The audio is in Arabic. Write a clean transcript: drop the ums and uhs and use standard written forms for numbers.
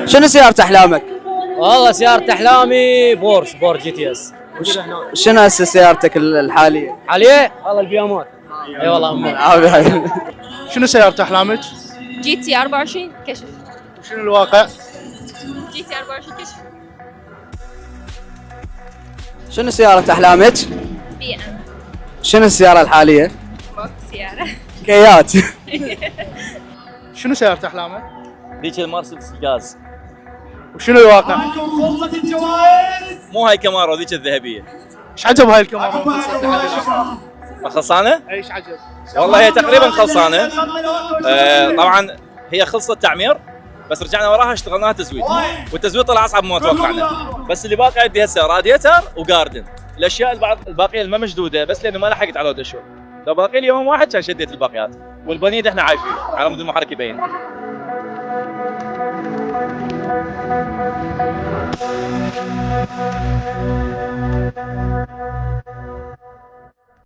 شنو سيارة أحلامك؟ والله سيارة أحلامي بورش جي تي اس. شنو هسه سيارتك الحالية؟ عليه والله البيامات. اي والله أمور. شنو سيارة أحلامك؟ جي تي 24 كشف. وشنو الواقع؟ جي تي 24 كشف. شنو سيارة أحلامك؟ بي ام. شنو السيارة الحالية؟ ماكو سيارة. كيات. شنو سيارة أحلامك؟ ذيك المرسيدس الجاز. وشنو الواقع؟ مو هاي كامارو ذيك الذهبيه. ايش عجب هاي الكاميرا؟ ما خلصانه؟ ايش عجب؟ والله هي تقريبا خلصانه. طبعا هي خلصت تعمير بس رجعنا وراها اشتغلناها تزويد، والتزويد طلع اصعب مما توقعنا. بس اللي باقي عندي هسه راديتر وجاردن. الاشياء الباقيه اللي ما مشدوده بس لانه ما لحقت على الدشو. لو باقي لي يوم واحد كان شديت الباقيات، والبنيد احنا عايفين على مود المحرك يبين.